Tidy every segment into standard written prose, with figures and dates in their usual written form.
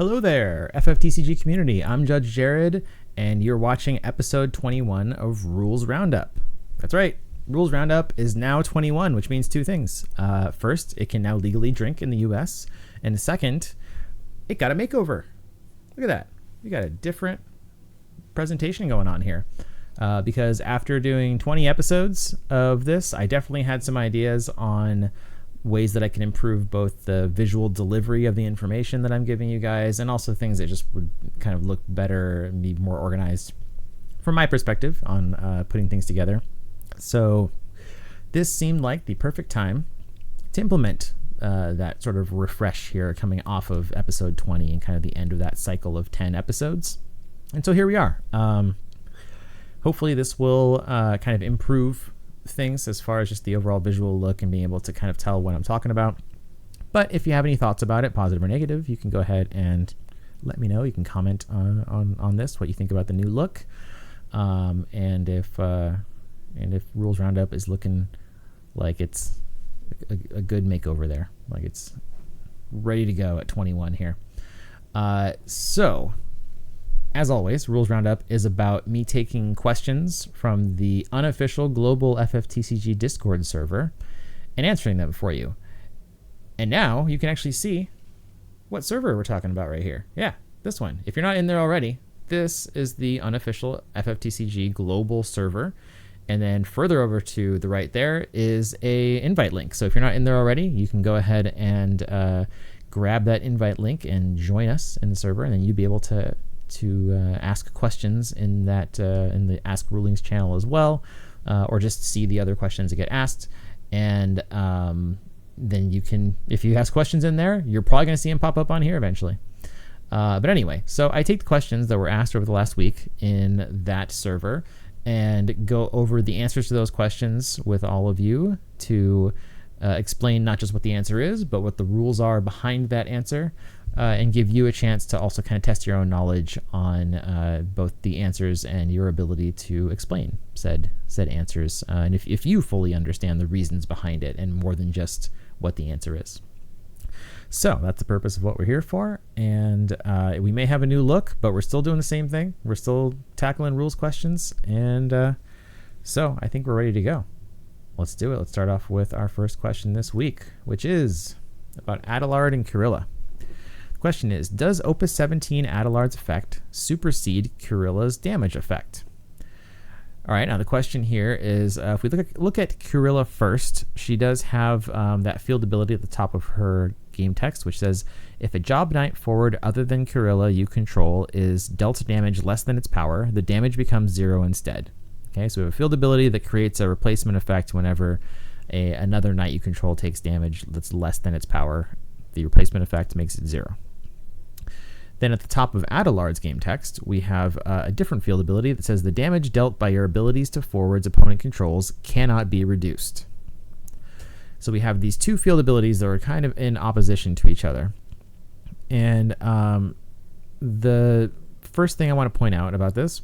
Hello there, FFTCG community. I'm Judge Jared, and you're watching episode 21 of Rules Roundup. That's right, Rules Roundup is now 21, which means two things. First, it can now legally drink in the US, and second, it got a makeover. Look at that. We got a different presentation going on here. Because after doing 20 episodes of this, I definitely had some ideas on ways that I can improve both the visual delivery of the information that I'm giving you guys and also things that just would kind of look better and be more organized from my perspective on putting things together. So this seemed like the perfect time to implement that sort of refresh here coming off of episode 20 and kind of the end of that cycle of 10 episodes. And so here we are. Hopefully this will kind of improve things as far as just the overall visual look and being able to kind of tell what I'm talking about. But if you have any thoughts about it, positive or negative, you can go ahead and let me know. You can comment on this, what you think about the new look, and if Rules Roundup is looking like it's a good makeover there, like it's ready to go at 21 here. So as always, Rules Roundup is about me taking questions from the unofficial global FFTCG Discord server and answering them for you. And now you can actually see what server we're talking about right here. Yeah, this one. If you're not in there already, this is the unofficial FFTCG global server. And then further over to the right there is a invite link. So if you're not in there already, you can go ahead and grab that invite link and join us in the server, and then you'll be able to ask questions in that in the Ask Rulings channel as well, or just see the other questions that get asked. And then you can, if you ask questions in there, you're probably going to see them pop up on here eventually. But anyway, so I take the questions that were asked over the last week in that server and go over the answers to those questions with all of you to explain not just what the answer is, but what the rules are behind that answer. And give you a chance to also kind of test your own knowledge on both the answers and your ability to explain said answers. And if you fully understand the reasons behind it and more than just what the answer is. So that's the purpose of what we're here for. And we may have a new look, but we're still doing the same thing. We're still tackling rules questions. And so I think we're ready to go. Let's do it. Let's start off with our first question this week, which is about Adelard and Curilla. Question is, does Opus 17 Adelard's effect supersede Curilla's damage effect? All right, now the question here is, if we look at Curilla first, she does have that field ability at the top of her game text, which says, if a job knight forward other than Curilla you control is dealt damage less than its power, the damage becomes 0 instead. Okay, so we have a field ability that creates a replacement effect whenever another knight you control takes damage that's less than its power. The replacement effect makes it 0. Then at the top of Adelard's game text, we have a different field ability that says the damage dealt by your abilities to forwards opponent controls cannot be reduced. So we have these two field abilities that are kind of in opposition to each other. And the first thing I want to point out about this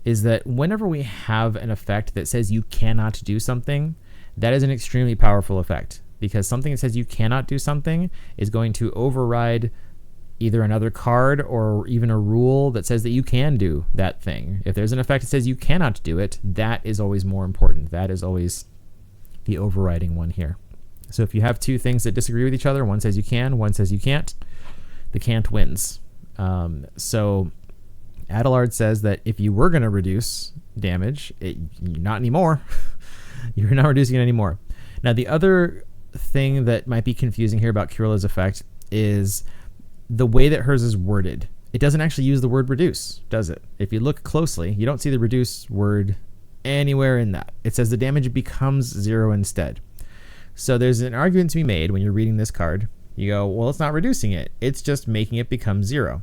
is that whenever we have an effect that says you cannot do something, that is an extremely powerful effect, because something that says you cannot do something is going to override either another card or even a rule that says that you can do that thing. If there's an effect that says you cannot do it, that is always more important. That is always the overriding one here. So if you have two things that disagree with each other, one says you can, one says you can't, the can't wins. So Adelard says that if you were going to reduce damage, not anymore. You're not reducing it anymore. Now the other thing that might be confusing here about Curilla's effect is the way that hers is worded. It doesn't actually use the word reduce, does it? If you look closely, you don't see the reduce word anywhere in that. It says the damage becomes 0 instead. So there's an argument to be made when you're reading this card. You go, well, it's not reducing it. It's just making it become 0.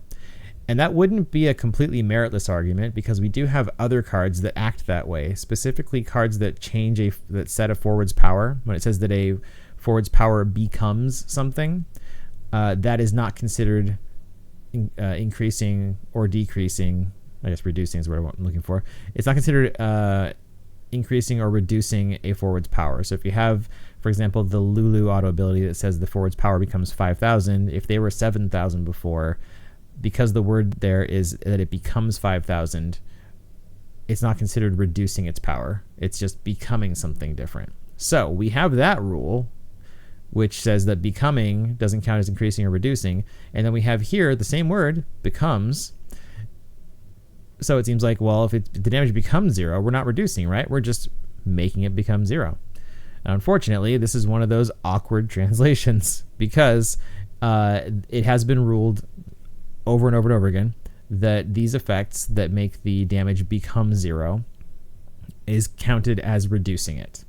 And that wouldn't be a completely meritless argument, because we do have other cards that act that way, specifically cards that change that set a forward's power. When it says that a forward's power becomes something, that is not considered increasing or decreasing. I guess reducing is what I'm looking for. It's not considered increasing or reducing a forward's power. So if you have, for example, the Lulu auto ability that says the forward's power becomes 5,000, if they were 7,000 before, because the word there is that it becomes 5,000, it's not considered reducing its power. It's just becoming something different. So we have that rule, which says that becoming doesn't count as increasing or reducing. And then we have here the same word, becomes. So it seems like, well, if the damage becomes 0, we're not reducing, right? We're just making it become 0. Now, unfortunately, this is one of those awkward translations because it has been ruled over and over and over again that these effects that make the damage become 0 is counted as reducing it.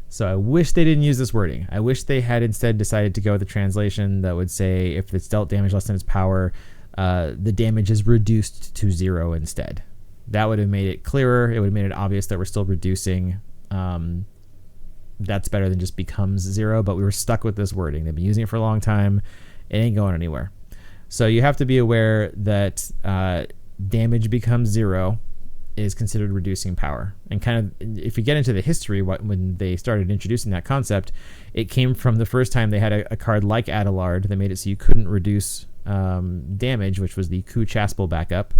So I wish they didn't use this wording. I wish they had instead decided to go with a translation that would say if it's dealt damage less than its power, the damage is reduced to 0 instead. That would have made it clearer. It would have made it obvious that we're still reducing. That's better than just becomes 0, but we were stuck with this wording. They've been using it for a long time. It ain't going anywhere. So you have to be aware that damage becomes 0 is considered reducing power. And kind of, if you get into the history, when they started introducing that concept, it came from the first time they had a card like Adelard that made it so you couldn't reduce damage, which was the Ku Chaspel backup.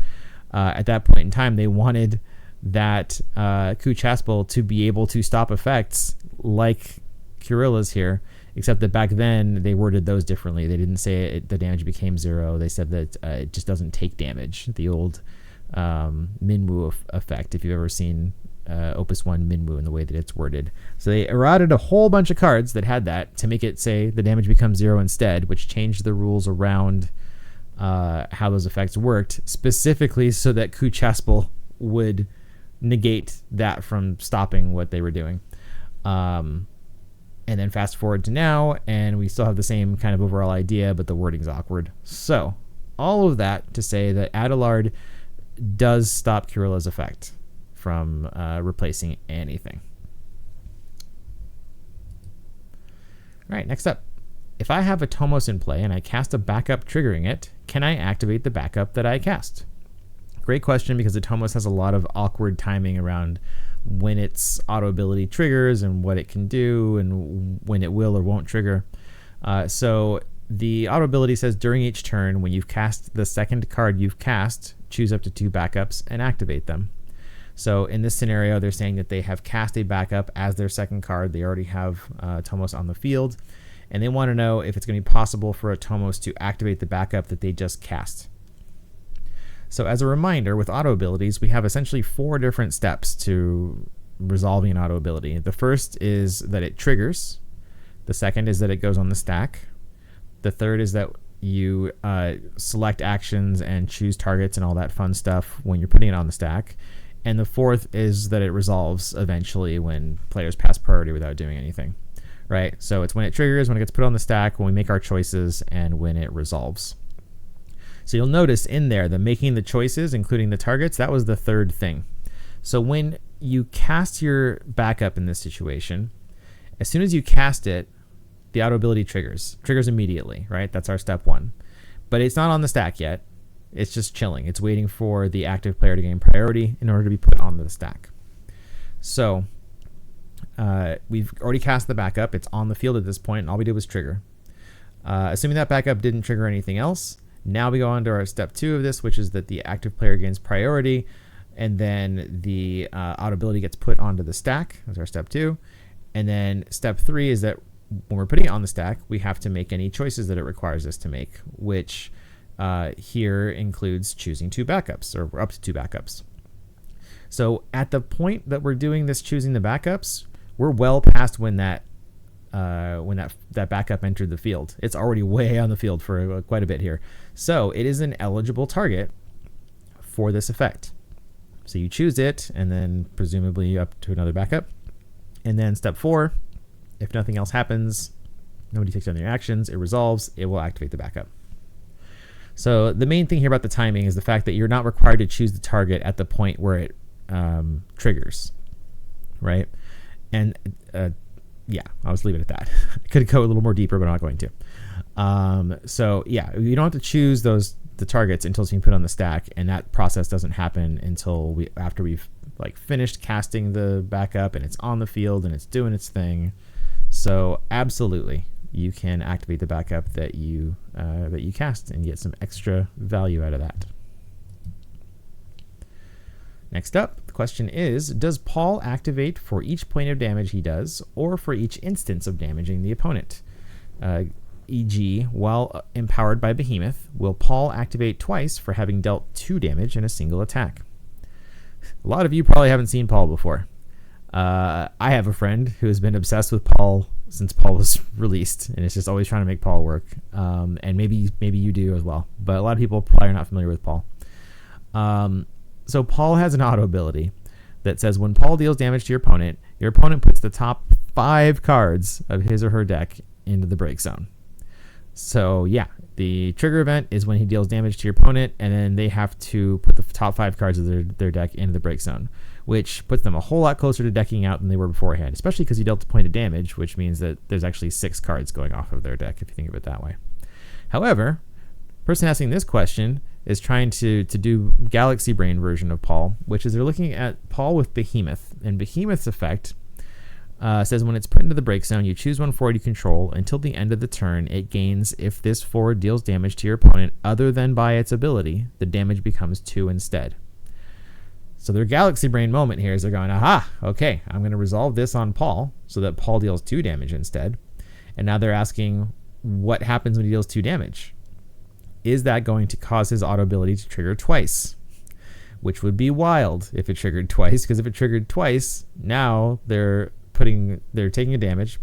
At that point in time, they wanted that Ku Chaspel to be able to stop effects like Curilla's here, except that back then they worded those differently. They didn't say the damage became 0. They said that it just doesn't take damage. The old Minwu effect, if you've ever seen Opus 1 Minwu in the way that it's worded. So they errated a whole bunch of cards that had that to make it say the damage becomes 0 instead, which changed the rules around how those effects worked, specifically so that Ku Chaspel would negate that from stopping what they were doing. And then fast forward to now, and we still have the same kind of overall idea, but the wording's awkward. So all of that to say that Adelard does stop Curilla's effect from replacing anything. All right, next up. If I have Atomos in play and I cast a backup triggering it, can I activate the backup that I cast? Great question, because Atomos has a lot of awkward timing around when its auto ability triggers and what it can do and when it will or won't trigger. So the auto ability says during each turn, when you've cast the second card you've cast, choose up to 2 backups and activate them. So in this scenario, they're saying that they have cast a backup as their second card. They already have Atomos on the field, and they want to know if it's going to be possible for Atomos to activate the backup that they just cast. So as a reminder, with auto abilities, we have essentially 4 different steps to resolving an auto ability. The first is that it triggers. The second is that it goes on the stack. The third is that you select actions and choose targets and all that fun stuff when you're putting it on the stack. And the fourth is that it resolves eventually when players pass priority without doing anything, right? So it's when it triggers, when it gets put on the stack, when we make our choices, and when it resolves. So you'll notice in there the making the choices, including the targets, that was the third thing. So when you cast your backup in this situation, as soon as you cast it, the auto ability triggers immediately, right? That's our step 1. But it's not on the stack yet. It's just chilling. It's waiting for the active player to gain priority in order to be put on the stack. So we've already cast the backup. It's on the field at this point, and all we did was trigger. Assuming that backup didn't trigger anything else, now we go on to our step 2 of this, which is that the active player gains priority, and then the auto ability gets put onto the stack. That's our step 2. And then step 3 is that when we're putting it on the stack, we have to make any choices that it requires us to make, which here includes choosing 2 backups, or up to 2 backups. So at the point that we're doing this choosing the backups, we're well past when that backup entered the field. It's already way on the field for quite a bit here. So it is an eligible target for this effect. So you choose it, and then presumably up to another backup. And then step 4, if nothing else happens, nobody takes any actions, it resolves, it will activate the backup. So the main thing here about the timing is the fact that you're not required to choose the target at the point where it triggers, right? And yeah, I'll just leave it at that. I could go a little more deeper, but I'm not going to. So yeah, you don't have to choose the targets until it's being put on the stack, and that process doesn't happen until after we've finished casting the backup and it's on the field and it's doing its thing. So absolutely, you can activate the backup that you cast and get some extra value out of that. Next up, the question is, does Paul activate for each point of damage he does, or for each instance of damaging the opponent? E.g., while empowered by Behemoth, will Paul activate twice for having dealt 2 damage in a single attack? A lot of you probably haven't seen Paul before. I have a friend who has been obsessed with Paul since Paul was released, and is just always trying to make Paul work. And maybe you do as well, but a lot of people probably are not familiar with Paul. So Paul has an auto ability that says when Paul deals damage to your opponent puts the top 5 cards of his or her deck into the break zone. So yeah, the trigger event is when he deals damage to your opponent, and then they have to put the top 5 cards of their deck into the break zone, which puts them a whole lot closer to decking out than they were beforehand, especially because he dealt a point of damage, which means that there's actually 6 cards going off of their deck, if you think of it that way. However, the person asking this question is trying to do Galaxy Brain version of Paul, which is they're looking at Paul with Behemoth, and Behemoth's effect says when it's put into the break zone, you choose one forward you control. Until the end of the turn, it gains if this forward deals damage to your opponent other than by its ability, the damage becomes 2 instead. So their Galaxy Brain moment here is they're going, aha, okay, I'm going to resolve this on Paul so that Paul deals 2 damage instead. And now they're asking what happens when he deals 2 damage. Is that going to cause his auto ability to trigger twice? Which would be wild if it triggered twice, because if it triggered twice, now they're taking a damage,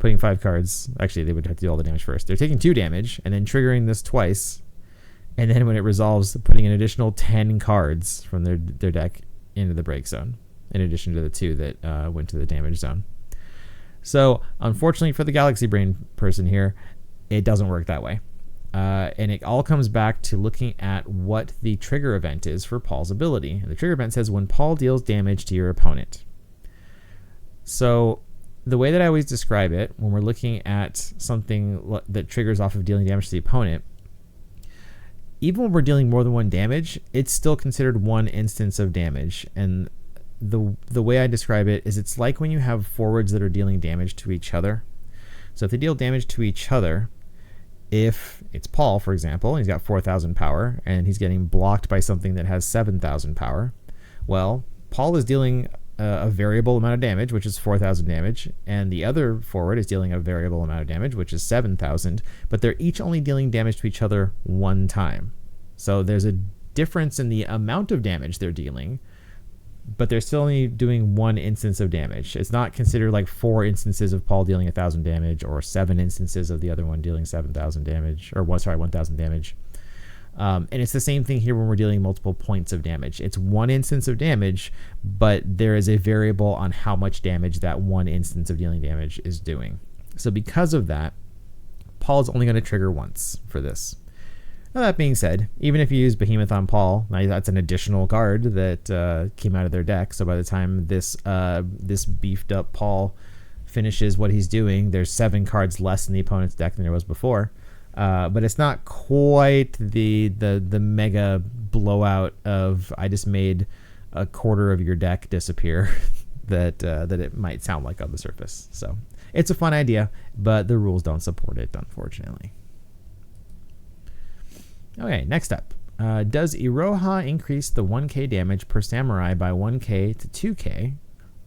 putting 5 cards. Actually, they would have to do all the damage first. They're taking 2 damage and then triggering this twice. And then when it resolves, putting an additional 10 cards from their deck into the break zone, in addition to the 2 that went to the damage zone. So unfortunately for the Galaxy Brain person here, it doesn't work that way. And it all comes back to looking at what the trigger event is for Paul's ability. And the trigger event says when Paul deals damage to your opponent. So the way that I always describe it when we're looking at something that triggers off of dealing damage to the opponent, even when we're dealing more than 1 damage, it's still considered 1 instance of damage. And the way I describe it is it's like when you have forwards that are dealing damage to each other. So if they deal damage to each other, if it's Paul, for example, and he's got 4,000 power and he's getting blocked by something that has 7,000 power, well, Paul is dealing a variable amount of damage, which is 4,000 damage, and the other forward is dealing a variable amount of damage, which is 7,000, but they're each only dealing damage to each other 1 time. So there's a difference in the amount of damage they're dealing, but they're still only doing 1 instance of damage. It's not considered like 4 instances of Paul dealing 1,000 damage or 7 instances of the other one dealing 7,000 damage, or 1,000 damage. And it's the same thing here when we're dealing multiple points of damage. It's 1 instance of damage, but there is a variable on how much damage that 1 instance of dealing damage is doing. So because of that, Paul is only going to trigger once for this. Now, that being said, even if you use Behemoth on Paul, now that's an additional card that came out of their deck. So by the time this beefed up Paul finishes what he's doing, there's 7 cards less in the opponent's deck than there was before. But it's not quite the mega blowout of I just made a quarter of your deck disappear that it might sound like on the surface. So it's a fun idea, but the rules don't support it, unfortunately. Okay, next up. Does Iroha increase the 1k damage per samurai by 1k to 2k?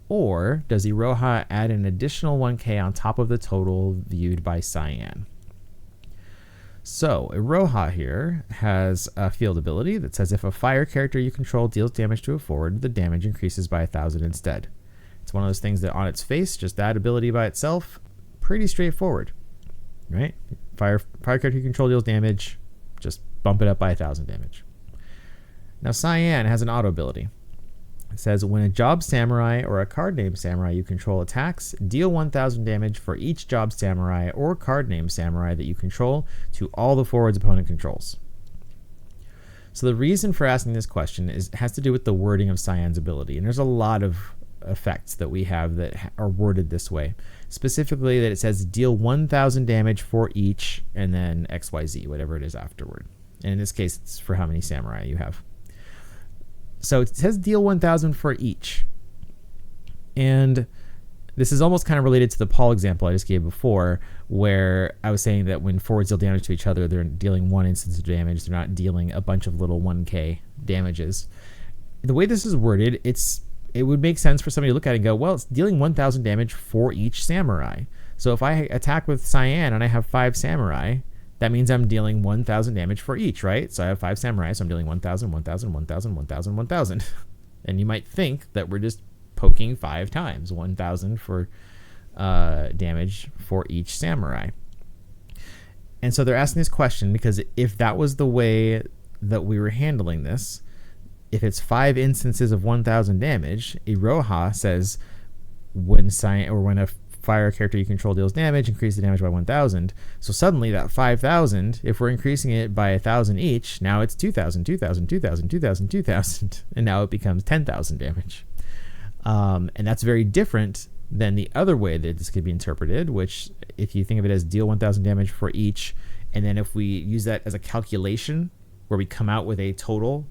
Or does Iroha add an additional 1k on top of the total viewed by Cyan? So, Iroha here has a field ability that says if a fire character you control deals damage to a forward, the damage increases by 1,000 instead. It's one of those things that on its face, just that ability by itself, pretty straightforward, right? Fire character you control deals damage, just bump it up by 1,000 damage. Now, Cyan has an auto ability. It says when a job samurai or a card name samurai you control attacks, deal 1,000 damage for each job samurai or card name samurai that you control to all the forwards opponent controls. So the reason for asking this question has to do with the wording of Cyan's ability. And there's a lot of effects that we have that are worded this way. Specifically that it says deal 1,000 damage for each and then XYZ, whatever it is afterward. And in this case, it's for how many samurai you have. So it says deal 1,000 for each. And This is almost kind of related to the Paul example I just gave before, where I was saying that when forwards deal damage to each other, they're dealing one instance of damage. They're not dealing a bunch of little 1k damages. The way this is worded, it would make sense for somebody to look at it and go, well, it's dealing 1,000 damage for each samurai. So if I attack with Cyan and I have 5 samurai, that means I'm dealing 1,000 damage for each, right? So I have 5 samurai, so I'm dealing 1,000, 1,000, 1,000, 1,000, 1,000. And you might think that we're just poking 5 times, 1,000 for damage for each samurai. And so they're asking this question because if that was the way that we were handling this, if it's 5 instances of 1,000 damage, Iroha says when a fire character you control deals damage, increase the damage by 1,000. So suddenly that 5,000, if we're increasing it by 1,000 each, now it's 2,000, 2,000, 2,000, 2,000, 2,000, and now it becomes 10,000 damage. And that's very different than the other way that this could be interpreted, which if you think of it as deal 1,000 damage for each, and then if we use that as a calculation where we come out with a total,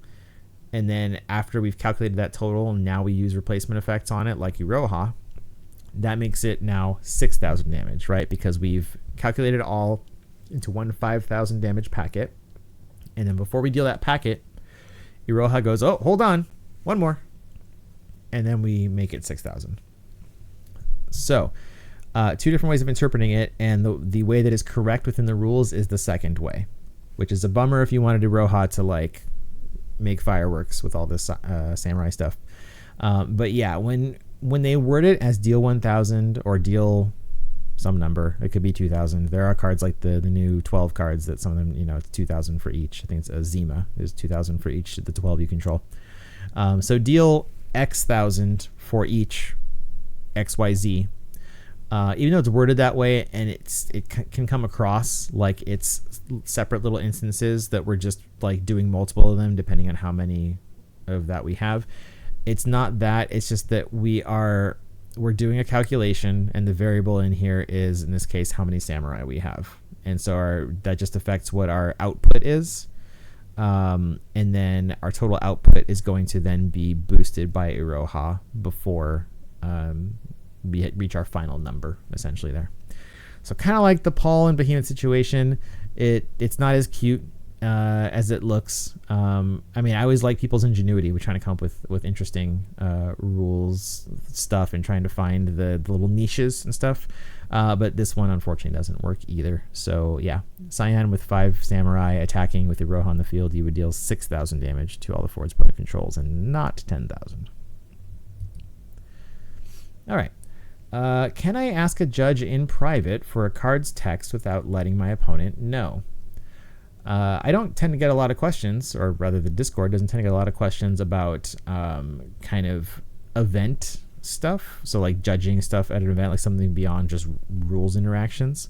and then after we've calculated that total, now we use replacement effects on it like Iroha, that makes it now 6,000 damage, right? Because we've calculated it all into one 5,000 damage packet. And then before we deal that packet, Iroha goes, oh, hold on, one more. And then we make it 6,000. So 2 different ways of interpreting it. And the way that is correct within the rules is the second way, which is a bummer if you wanted Iroha to like make fireworks with all this samurai stuff. But yeah, when they word it as deal 1,000 or deal some number, it could be 2,000. There are cards like the new 12 cards that some of them, it's 2,000 for each. I think it's a Zima is 2,000 for each of the 12 you control. So deal X thousand for each XYZ. Even though it's worded that way and it can come across like it's separate little instances that we're just like doing multiple of them depending on how many of that we have. It's not that. It's just that we're doing a calculation, and the variable in here is, in this case, how many samurai we have. And so that just affects what our output is. And then our total output is going to then be boosted by Iroha before we reach our final number, essentially there. So kind of like the Paul and Behemoth situation, it's not as cute as it looks. I mean, I always like people's ingenuity. We're trying to come up with interesting rules stuff and trying to find the little niches and stuff. But this one, unfortunately, doesn't work either. So yeah, Cyan with 5 samurai attacking with Iroha on the field, you would deal 6,000 damage to all the forwards point controls and not 10,000. All right. Can I ask a judge in private for a card's text without letting my opponent know? I don't tend to get a lot of questions, or rather the Discord doesn't tend to get a lot of questions about kind of event stuff. So like judging stuff at an event, like something beyond just rules interactions.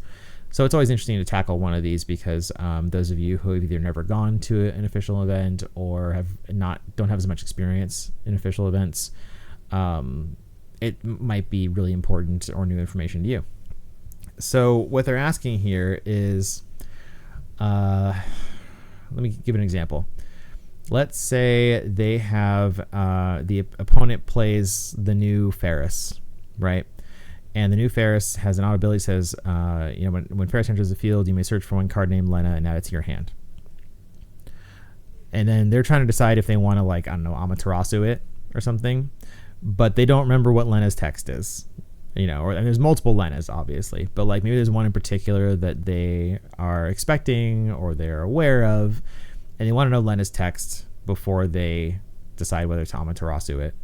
So it's always interesting to tackle one of these because those of you who have either never gone to an official event or don't have as much experience in official events, it might be really important or new information to you. So what they're asking here is, let me give an example. Let's say they have the opponent plays the new Ferris, right? And the new Ferris has an auto ability that says, when Ferris enters the field, you may search for one card named Lena and add it to your hand. And then they're trying to decide if they want to, like, I don't know, Amaterasu it or something, but they don't remember what Lena's text is. And there's multiple Lenas, obviously, but like maybe there's one in particular that they are expecting or they're aware of, and they want to know Lena's text before they decide whether to Amaterasu it.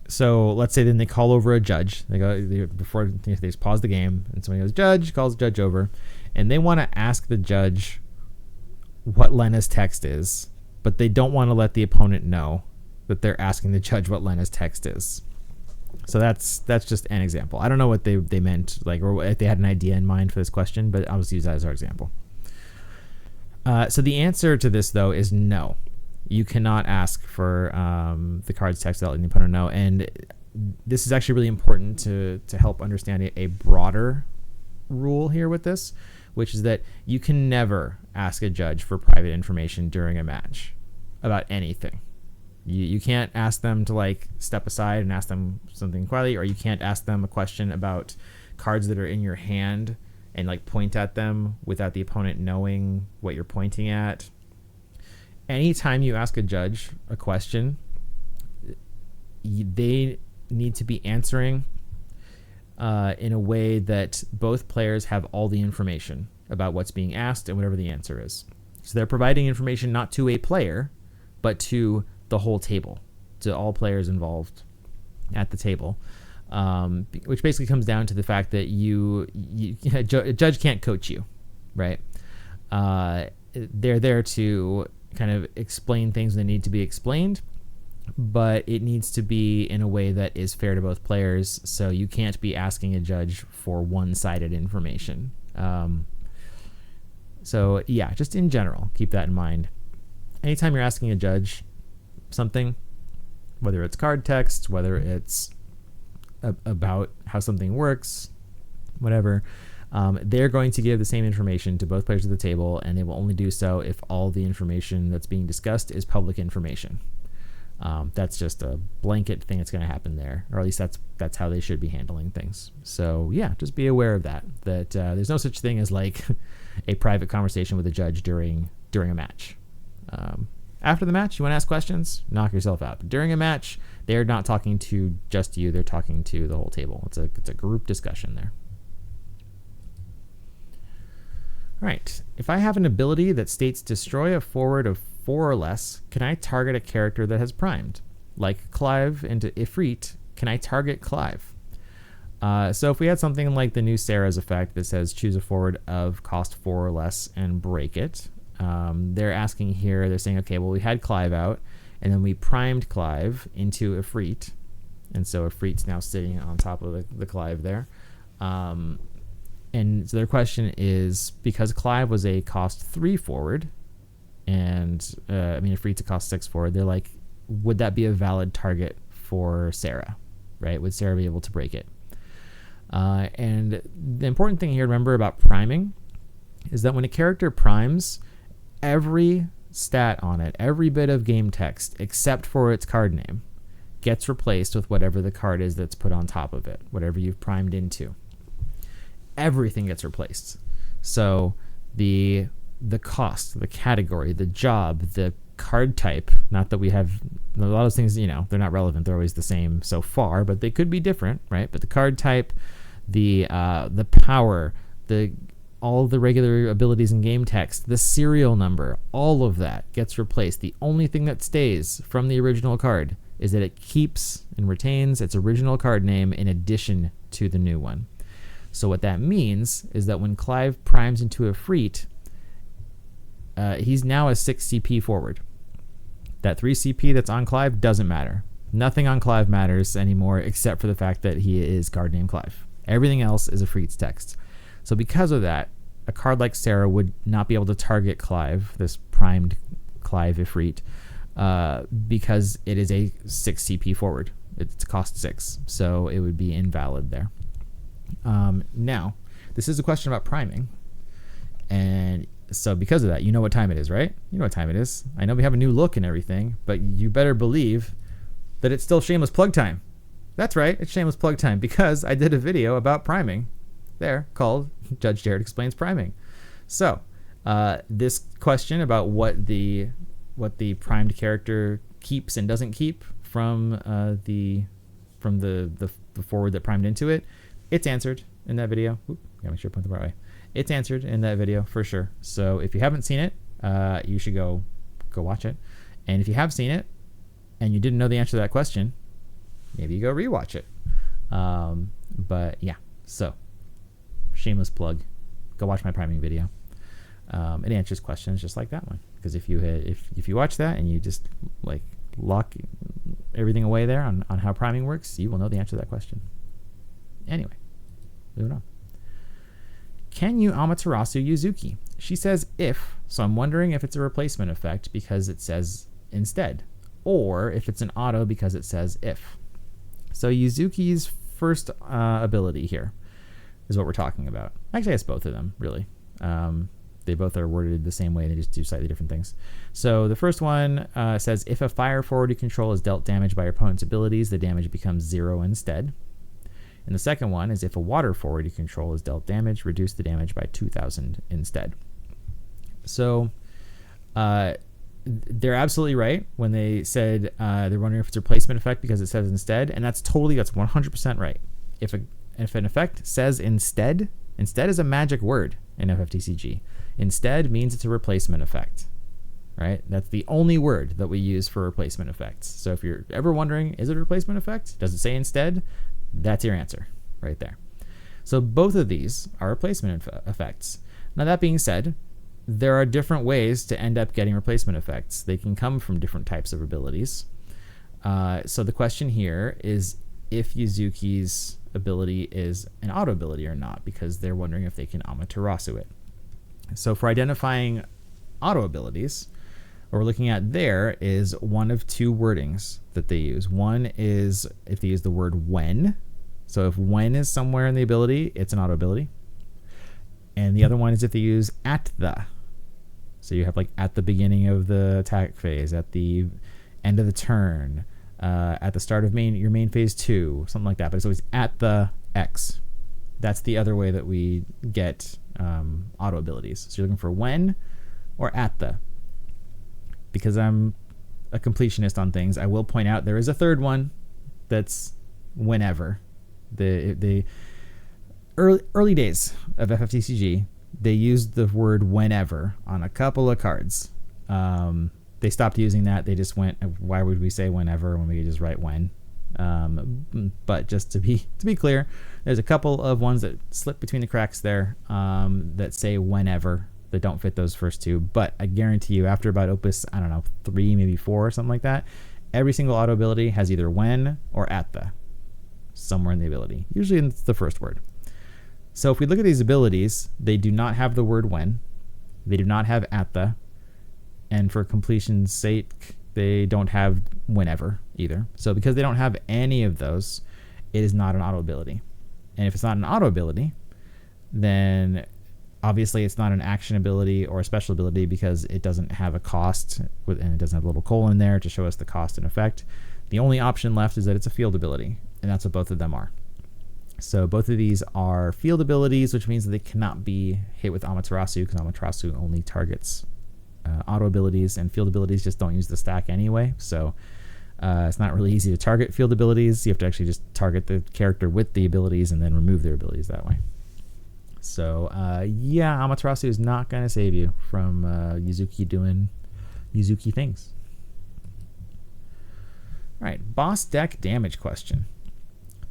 So let's say then they call over a judge. Before they just pause the game, and somebody goes, judge, calls the judge over, and they want to ask the judge what Lena's text is, but they don't want to let the opponent know that they're asking the judge what Lena's text is. So that's just an example. I don't know what they meant, like, or if they had an idea in mind for this question, but I'll just use that as our example. So the answer to this, though, is no. You cannot ask for the card's text without letting the opponent know. And this is actually really important to help understand a broader rule here with this, which is that you can never ask a judge for private information during a match about anything. You can't ask them to like step aside and ask them something quietly, or you can't ask them a question about cards that are in your hand and like point at them without the opponent knowing what you're pointing at. Anytime you ask a judge a question, they need to be answering in a way that both players have all the information about what's being asked and whatever the answer is. So they're providing information not to a player, but to the whole table, to all players involved at the table, which basically comes down to the fact that a judge can't coach you, right? They're there to kind of explain things that need to be explained, but it needs to be in a way that is fair to both players. So you can't be asking a judge for one-sided information. So yeah, just in general, keep that in mind. Anytime you're asking a judge something, whether it's card text, whether it's about how something works, whatever, they're going to give the same information to both players at the table, and they will only do so if all the information that's being discussed is public information. That's just a blanket thing that's going to happen there, or at least that's how they should be handling things. So yeah, just be aware of that there's no such thing as like a private conversation with a judge during a match. After the match, you want to ask questions, knock yourself out. But during a match, they're not talking to just you, they're talking to the whole table. It's a group discussion there. All right, if I have an ability that states destroy a forward of 4 or less, can I target a character that has primed? Like Clive into Ifrit, can I target Clive? So if we had something like the new Sarah's effect that says choose a forward of cost 4 or less and break it, they're asking here, they're saying, okay, well, we had Clive out, and then we primed Clive into Ifrit, and so Ifrit's now sitting on top of the Clive there. And so their question is, because Clive was a cost 3 forward, and Ifrit's a cost 6 forward, they're like, would that be a valid target for Sarah, right? Would Sarah be able to break it? And the important thing here to remember about priming is that when a character primes, every stat on it, every bit of game text, except for its card name, gets replaced with whatever the card is that's put on top of it, whatever you've primed into. Everything gets replaced. So the cost, the category, the job, the card type, not that we have a lot of those things, they're not relevant, they're always the same so far, but they could be different, right? But the card type, the power, all the regular abilities in game text, the serial number, all of that gets replaced. The only thing that stays from the original card is that it keeps and retains its original card name in addition to the new one. So what that means is that when Clive primes into Ifrit, he's now a 6 CP forward. That 3 CP that's on Clive doesn't matter. Nothing on Clive matters anymore except for the fact that he is card name Clive. Everything else is Ifrit's text. So because of that, a card like Sarah would not be able to target Clive, this primed Clive Ifrit, because it is a 6 CP forward. It's cost 6, so it would be invalid there. Now, this is a question about priming, and so because of that, you know what time it is, right? You know what time it is. I know we have a new look and everything, but you better believe that it's still shameless plug time. That's right, it's shameless plug time, because I did a video about priming there called Judge Jared Explains Priming. So this question about what the primed character keeps and doesn't keep from the forward that primed into it, it's answered in that video. Oop, gotta make sure I point the right way. It's answered in that video for sure. So if you haven't seen it, you should go watch it. And if you have seen it and you didn't know the answer to that question, maybe you go rewatch it. But yeah, so shameless plug. Go watch my priming video. It answers questions just like that one. Because if you watch that and you just like lock everything away there on how priming works, you will know the answer to that question. Anyway, moving on. Can you Amaterasu Yuzuki? She says if, so I'm wondering if it's a replacement effect because it says instead, or if it's an auto because it says if. So Yuzuki's first ability here is what we're talking about. Actually, it's both of them, really. They both are worded the same way. They just do slightly different things. So the first one says, if a fire forward you control is dealt damage by your opponent's abilities, the damage becomes 0 instead. And the second one is, if a water forward you control is dealt damage, reduce the damage by 2,000 instead. So they're absolutely right when they said they're wondering if it's a replacement effect because it says instead, and that's 100% right. If an effect says instead is a magic word in FFTCG. Instead means it's a replacement effect, right? That's the only word that we use for replacement effects. So if you're ever wondering, is it a replacement effect? Does it say instead? That's your answer right there. So both of these are replacement effects. Now that being said, there are different ways to end up getting replacement effects. They can come from different types of abilities. So the question here is if Yuzuki's ability is an auto ability or not, because they're wondering if they can Amaterasu it. So for identifying auto abilities, what we're looking at there is one of two wordings that they use. One is if they use the word when. So if when is somewhere in the ability, it's an auto ability. And the other one is if they use at the. So you have like at the beginning of the attack phase, at the end of the turn, at the start of your main phase 2, something like that. But it's always at the X. That's the other way that we get auto abilities. So you're looking for when or at the. Because I'm a completionist on things, I will point out there is a third one that's whenever. The early days of FFTCG, they used the word whenever on a couple of cards. They stopped using that. They just went, why would we say whenever when we could just write when? But just to be clear, there's a couple of ones that slip between the cracks there that say whenever, that don't fit those first two. But I guarantee you, after about Opus, 3, maybe 4 or something like that, every single auto ability has either when or at the somewhere in the ability. Usually it's the first word. So if we look at these abilities, they do not have the word when. They do not have at the. And for completion's sake, they don't have whenever either. So because they don't have any of those, it is not an auto ability. And if it's not an auto ability, then obviously it's not an action ability or a special ability because it doesn't have a cost and it doesn't have a little colon there to show us the cost and effect. The only option left is that it's a field ability, and that's what both of them are. So both of these are field abilities, which means that they cannot be hit with Amaterasu because Amaterasu only targets auto abilities, and field abilities just don't use the stack anyway. So it's not really easy to target field abilities. You have to actually just target the character with the abilities and then remove their abilities that way. So yeah, Amaterasu is not going to save you from Yuzuki doing Yuzuki things. All right, boss deck damage question.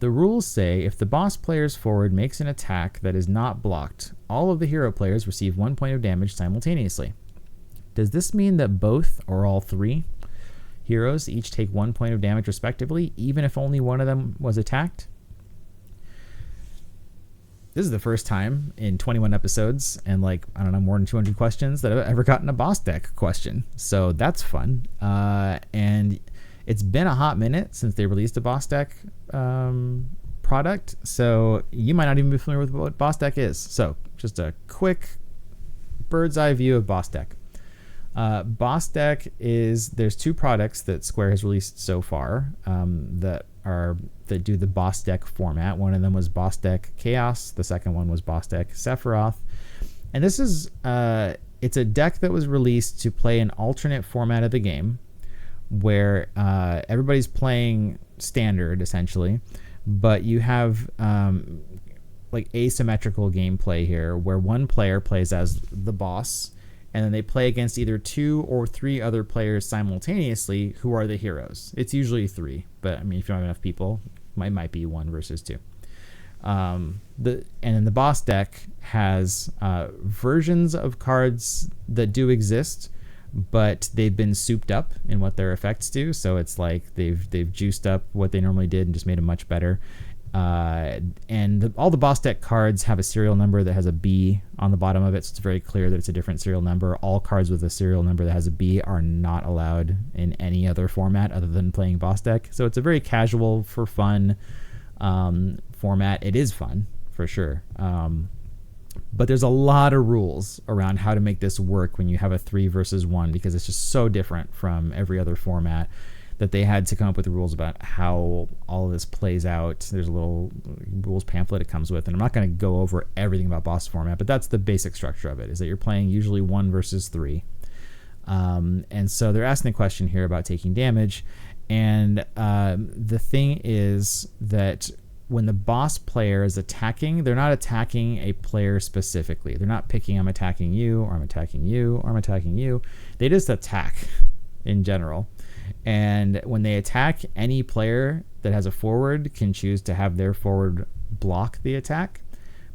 The rules say if the boss player's forward makes an attack that is not blocked, all of the hero players receive 1 point of damage simultaneously. Does this mean that both or all 3 heroes each take 1 point of damage respectively, even if only one of them was attacked? This is the first time in 21 episodes and more than 200 questions that I've ever gotten a boss deck question. So that's fun. And it's been a hot minute since they released a boss deck product. So you might not even be familiar with what boss deck is. So just a quick bird's eye view of boss deck. Boss deck there's 2 products that Square has released so far that do the boss deck format. One of them was boss deck Chaos. The second one was boss deck Sephiroth. And this is it's a deck that was released to play an alternate format of the game where everybody's playing standard essentially, but you have asymmetrical gameplay here where one player plays as the boss and then they play against either 2 or 3 other players simultaneously who are the heroes. It's usually 3, but if you don't have enough people, it might be 1 versus 2. And then the boss deck has versions of cards that do exist, but they've been souped up in what their effects do. So it's like they've juiced up what they normally did and just made them much better. All the boss deck cards have a serial number that has a B on the bottom of it, so it's very clear that it's a different serial number. All cards with a serial number that has a B are not allowed in any other format other than playing boss deck. So it's a very casual, for fun format. It is fun, for sure. But there's a lot of rules around how to make this work when you have a 3 versus 1, because it's just so different from every other format that they had to come up with the rules about how all of this plays out. There's a little rules pamphlet it comes with, and I'm not going to go over everything about boss format, but that's the basic structure of it, is that you're playing usually 1 versus 3. And so they're asking the question here about taking damage. And the thing is that when the boss player is attacking, they're not attacking a player specifically. They're not picking, I'm attacking you, or I'm attacking you, or I'm attacking you. They just attack in general. And when they attack, any player that has a forward can choose to have their forward block the attack.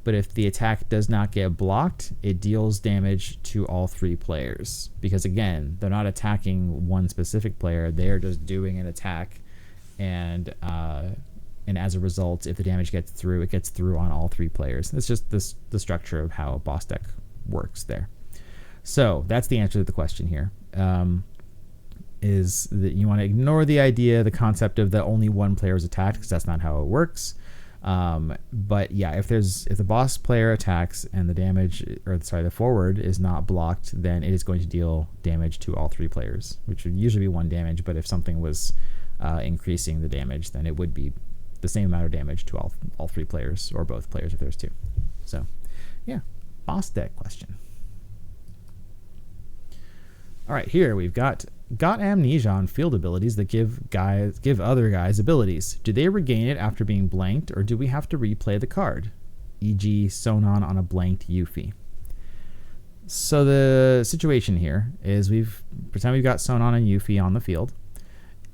But if the attack does not get blocked, it deals damage to all 3 players. Because again, they're not attacking one specific player. They're just doing an attack. And as a result, if the damage gets through, it gets through on all 3 players. It's just the structure of how a boss deck works there. So that's the answer to the question here. Is that you want to ignore the concept of the only one player is attacked, because that's not how it works. But yeah, if the boss player attacks and the forward is not blocked, then it is going to deal damage to all 3 players, which would usually be 1 damage. But if something was increasing the damage, then it would be the same amount of damage to all 3 players, or both players if there's 2. So yeah, boss deck question. All right, here we've got amnesia on field abilities that give other guys abilities. Do they regain it after being blanked, or do we have to replay the card? E.g. Sonon on a blanked Yuffie. So the situation here is pretend we've got Sonon and Yuffie on the field,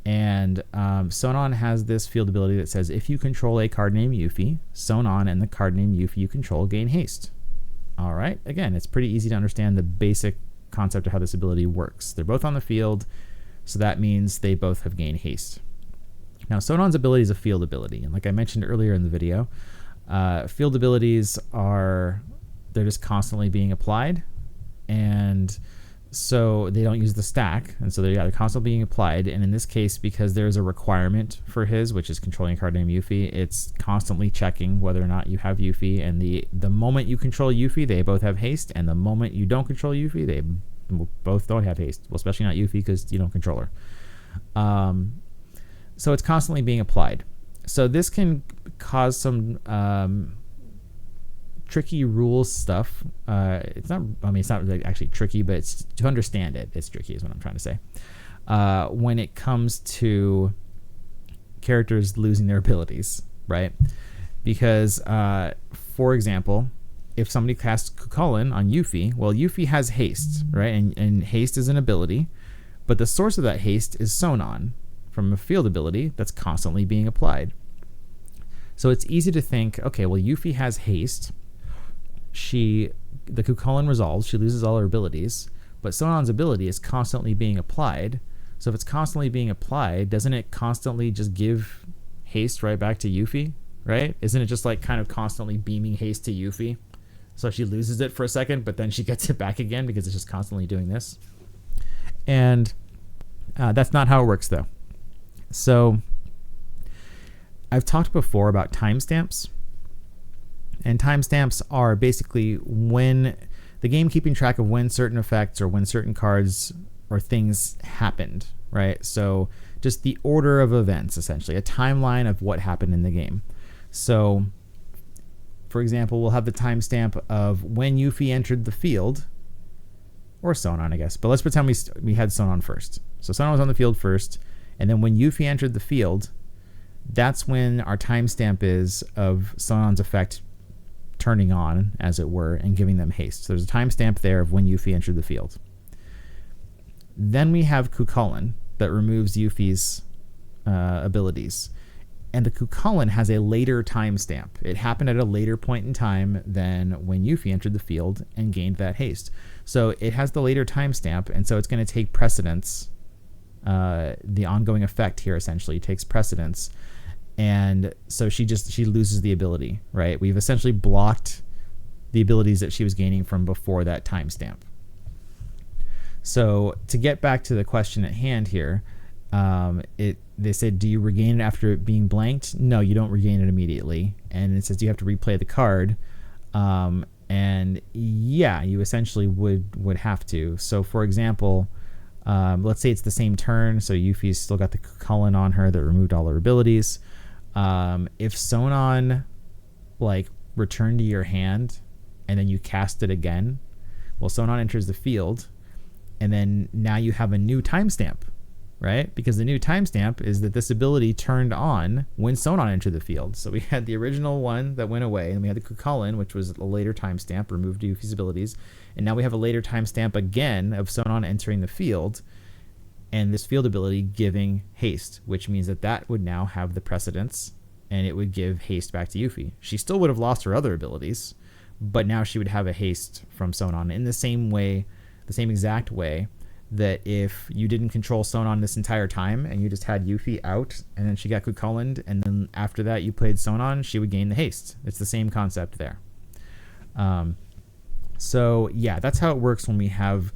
and Sonon has this field ability that says if you control a card named Yuffie, Sonon and the card named Yuffie you control gain haste. All right, again, it's pretty easy to understand the basic concept of how this ability works. They're both on the field, so that means they both have gained haste. Now, Sonon's ability is a field ability, and like I mentioned earlier in the video, field abilities they're just constantly being applied, and so they don't use the stack, and so they're constantly being applied. And in this case, because there's a requirement for his, which is controlling a card named Yuffie, it's constantly checking whether or not you have Yuffie, and the moment you control Yuffie, they both have haste, and the moment you don't control Yuffie, they both don't have haste. Well, especially not Yuffie, because you don't control her. So it's constantly being applied. So this can cause some tricky rules stuff. It's not really actually tricky, but it's to understand it. It's tricky is what I'm trying to say. When it comes to characters losing their abilities, right? Because, for example, if somebody casts Cuchulainn on Yuffie, well, Yuffie has haste, right? And haste is an ability, but the source of that haste is Sonon, from a field ability that's constantly being applied. So it's easy to think, okay, well, Yuffie has haste. The Cuchulainn resolves, she loses all her abilities, but Sonon's ability is constantly being applied. So if it's constantly being applied, doesn't it constantly just give haste right back to Yuffie, right? Isn't it just like kind of constantly beaming haste to Yuffie? So she loses it for a second, but then she gets it back again because it's just constantly doing this. And that's not how it works, though. So I've talked before about timestamps. And timestamps are basically when the game keeping track of when certain effects or when certain cards or things happened, right? So just the order of events, essentially, a timeline of what happened in the game. So, for example, we'll have the timestamp of when Yuffie entered the field, or Sonon, I guess. But let's pretend we had Sonon first. So Sonon was on the field first, and then when Yuffie entered the field, that's when our timestamp is of Sonon's effect turning on, as it were, and giving them haste. So there's a timestamp there of when Yuffie entered the field. Then we have Cuchulainn that removes Yuffie's abilities. And the Cuchulainn has a later timestamp. It happened at a later point in time than when Yuffie entered the field and gained that haste. So it has the later timestamp, and so it's going to take precedence. The ongoing effect here essentially takes precedence. And so she loses the ability, right? We've essentially blocked the abilities that she was gaining from before that timestamp. So to get back to the question at hand here, they said, do you regain it after it being blanked? No, you don't regain it immediately. And it says, do you have to replay the card? And And yeah, you essentially would have to. So for example, let's say it's the same turn, so Yuffie's still got the Cullen on her that removed all her abilities. If Sonon like returned to your hand and then you cast it again, well, Sonon enters the field, and then now you have a new timestamp, right? Because the new timestamp is that this ability turned on when Sonon entered the field. So we had the original one that went away, and we had the Cucullin, which was a later timestamp, removed Yuffie's abilities, and now we have a later timestamp again of Sonon entering the field, and this field ability giving haste, which means that that would now have the precedence, and it would give haste back to Yuffie. She still would have lost her other abilities, but now she would have a haste from Sonon in the same way, the same exact way that if you didn't control Sonon this entire time and you just had Yuffie out and then she got Cucullined, and then after that you played Sonon, she would gain the haste. It's the same concept there. So yeah, that's how it works when we have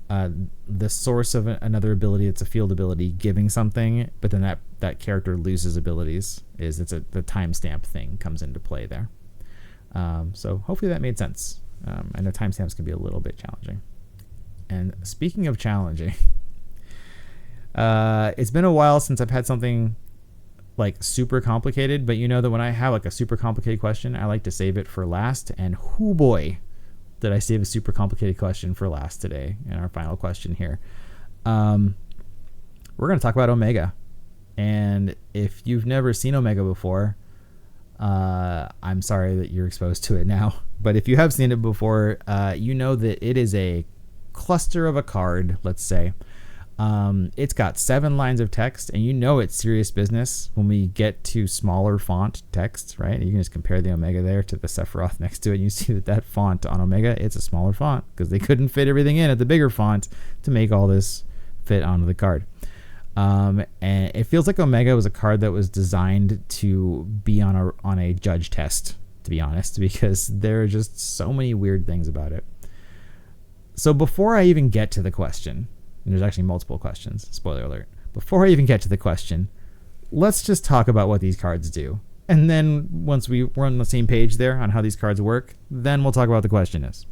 the source of another ability. It's a field ability giving something, but then that character loses abilities. The timestamp thing comes into play there. So hopefully that made sense. I know timestamps can be a little bit challenging. And speaking of challenging, it's been a while since I've had something like super complicated, but you know that when I have like a super complicated question, I like to save it for last. And whoo boy, did I save a super complicated question for last today in our final question here. We're going to talk about Omega. And if you've never seen Omega before, I'm sorry that you're exposed to it now. But if you have seen it before, you know that it is a cluster of a card, let's say. It's got 7 lines of text, and you know it's serious business when we get to smaller font text, right? You can just compare the Omega there to the Sephiroth next to it, and you see that font on Omega, it's a smaller font because they couldn't fit everything in at the bigger font to make all this fit onto the card. And it feels like Omega was a card that was designed to be on a judge test, to be honest, because there are just so many weird things about it. So before I even get to the question, and there's actually multiple questions, spoiler alert. Before I even get to the question, let's just talk about what these cards do. And then once we're on the same page there on how these cards work, then we'll talk about what the question is.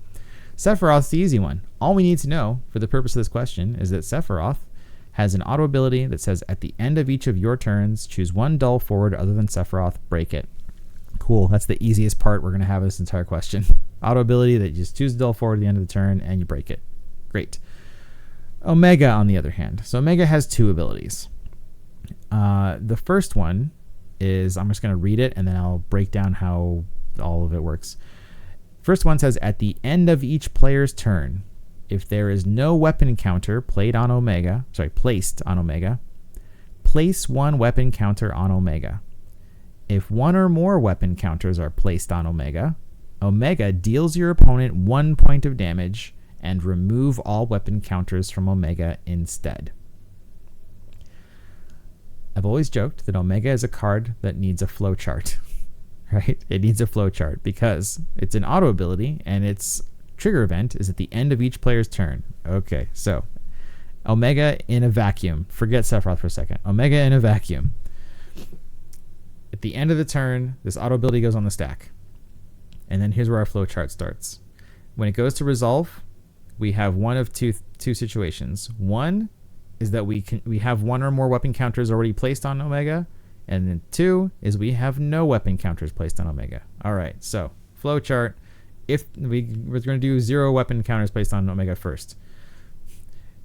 Sephiroth's the easy one. All we need to know for the purpose of this question is that Sephiroth has an auto ability that says at the end of each of your turns, choose one dull forward other than Sephiroth, break it. Cool, that's the easiest part we're going to have this entire question. Auto ability that you just choose a dull forward at the end of the turn and you break it. Great. Omega, on the other hand. So Omega has 2 abilities. The first one is, I'm just going to read it and then I'll break down how all of it works. First one says, at the end of each player's turn, if there is no weapon counter placed on Omega, place 1 weapon counter on Omega. If 1 or more weapon counters are placed on Omega, Omega deals your opponent 1 point of damage and remove all weapon counters from Omega instead. I've always joked that Omega is a card that needs a flowchart, right? It needs a flowchart because it's an auto ability and its trigger event is at the end of each player's turn. Okay, so Omega in a vacuum. Forget Sephiroth for a second. Omega in a vacuum. At the end of the turn, this auto ability goes on the stack. And then here's where our flowchart starts. When it goes to resolve, we have one of two situations. One is that we have 1 or more weapon counters already placed on Omega, and then 2 is we have no weapon counters placed on Omega. All right, so flowchart. If we're going to do 0 weapon counters placed on Omega first.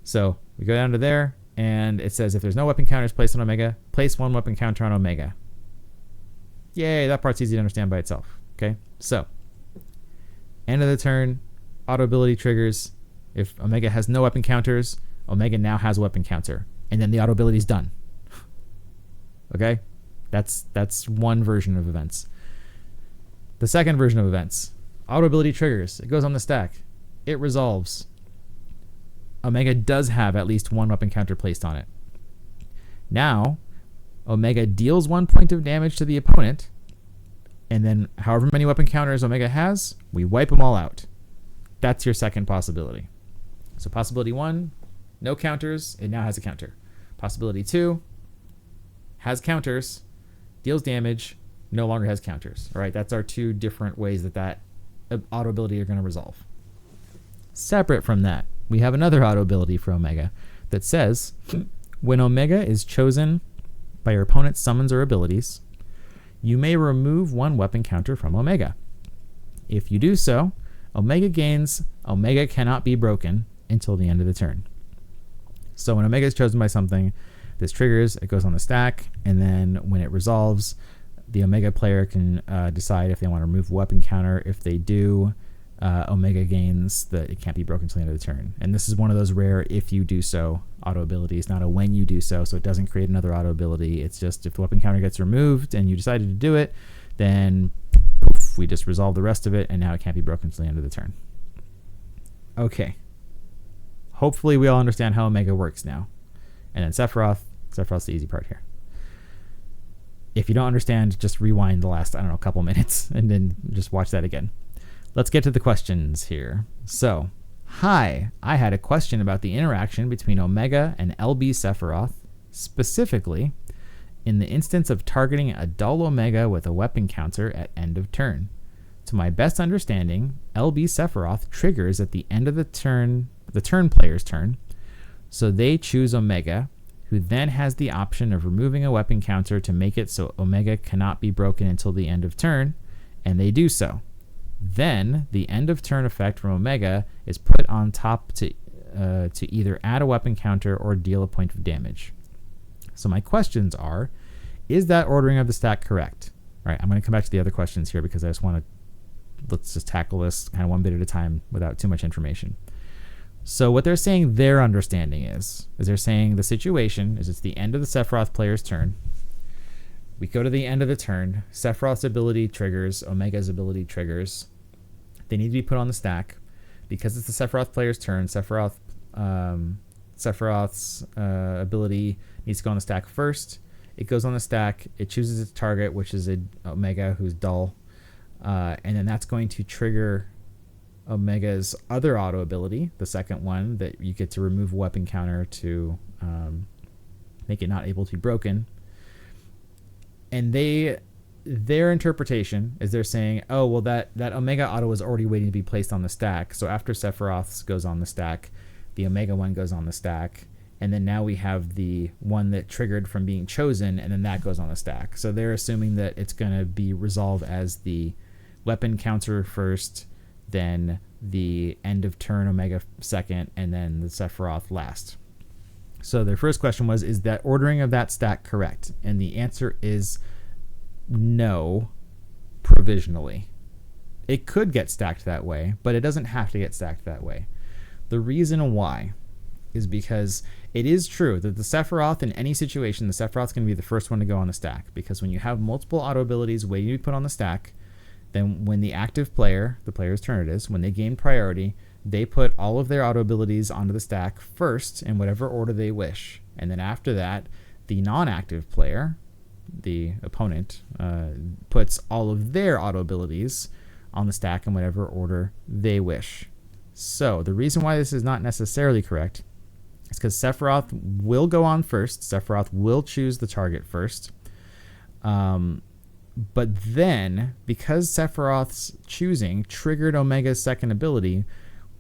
So we go down to there, and it says if there's no weapon counters placed on Omega, place 1 weapon counter on Omega. Yay, that part's easy to understand by itself. Okay, so end of the turn, auto ability triggers. If Omega has no weapon counters, Omega now has a weapon counter, and then the auto ability is done. Okay, that's one version of events. The second version of events, auto ability triggers. It goes on the stack. It resolves. Omega does have at least 1 weapon counter placed on it. Now, Omega deals 1 point of damage to the opponent, and then however many weapon counters Omega has, we wipe them all out. That's your second possibility. So possibility 1, no counters, it now has a counter. Possibility 2, has counters, deals damage, no longer has counters. All right, that's our 2 different ways that auto ability are going to resolve. Separate from that, we have another auto ability for Omega that says, when Omega is chosen by your opponent's summons or abilities, you may remove one weapon counter from Omega. If you do so, Omega gains Omega cannot be broken until the end of the turn. So when Omega is chosen by something, this triggers, it goes on the stack, and then when it resolves, the Omega player can decide if they want to remove a weapon counter. If they do, Omega gains that it can't be broken until the end of the turn. And this is one of those rare if you do so auto abilities, not a when you do so it doesn't create another auto ability. It's just if the weapon counter gets removed and you decided to do it, then poof, we just resolve the rest of it, and now it can't be broken until the end of the turn. Okay. Hopefully we all understand how Omega works now. And then Sephiroth's the easy part here. If you don't understand, just rewind the last, couple minutes and then just watch that again. Let's get to the questions here. So, hi, I had a question about the interaction between Omega and LB Sephiroth, specifically in the instance of targeting a dull Omega with a weapon counter at end of turn. To my best understanding, LB Sephiroth triggers at the end of the turn player's turn, so they choose Omega, who then has the option of removing a weapon counter to make it so Omega cannot be broken until the end of turn, and they do so. Then, the end of turn effect from Omega is put on top to either add a weapon counter or deal a point of damage. So my questions are, is that ordering of the stack correct? All right, I'm going to come back to the other questions here because I just want to, let's just tackle this kind of one bit at a time without too much information. So what they're saying their understanding is they're saying the situation is it's the end of the Sephiroth player's turn. We go to the end of the turn. Sephiroth's ability triggers. Omega's ability triggers. They need to be put on the stack. Because it's the Sephiroth player's turn, Sephiroth's ability needs to go on the stack first. It goes on the stack. It chooses its target, which is Omega, who's dull. And then that's going to trigger Omega's other auto ability, the second one, that you get to remove a weapon counter to make it not able to be broken. And their interpretation is they're saying, oh, well, that Omega auto was already waiting to be placed on the stack. So after Sephiroth's goes on the stack, the Omega one goes on the stack. And then now we have the one that triggered from being chosen, and then that goes on the stack. So they're assuming that it's going to be resolved as the weapon counter first, then the end of turn Omega second, and then the Sephiroth last. So their first question was, is that ordering of that stack correct? And the answer is no, provisionally. It could get stacked that way, but it doesn't have to get stacked that way. The reason why is because it is true that the Sephiroth, in any situation, the Sephiroth's going to be the first one to go on the stack, because when you have multiple auto abilities waiting to be put on the stack, then when the active player, the player's turn it is, when they gain priority, they put all of their auto abilities onto the stack first in whatever order they wish. And then after that, the non-active player, the opponent, puts all of their auto abilities on the stack in whatever order they wish. So the reason why this is not necessarily correct is because Sephiroth will go on first. Sephiroth will choose the target first. But then, because Sephiroth's choosing triggered Omega's second ability,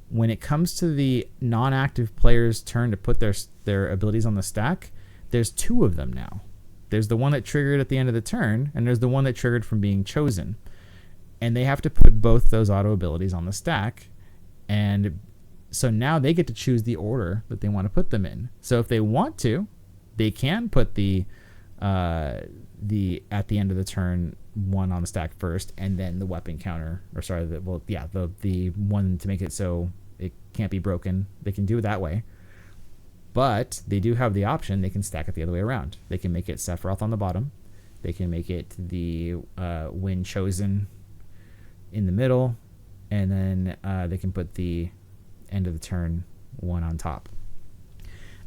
when it comes to the non-active player's turn to put their abilities on the stack, there's two of them now. There's the one that triggered at the end of the turn, and there's the one that triggered from being chosen. And they have to put both those auto abilities on the stack. And so now they get to choose the order that they want to put them in. So if they want to, they can put the at the end of the turn one on the stack first, and then the weapon counter, the one to make it so it can't be broken. They can do it that way. But they do have the option, they can stack it the other way around. They can make it Sephiroth on the bottom. They can make it the when chosen in the middle, and then they can put the end of the turn one on top.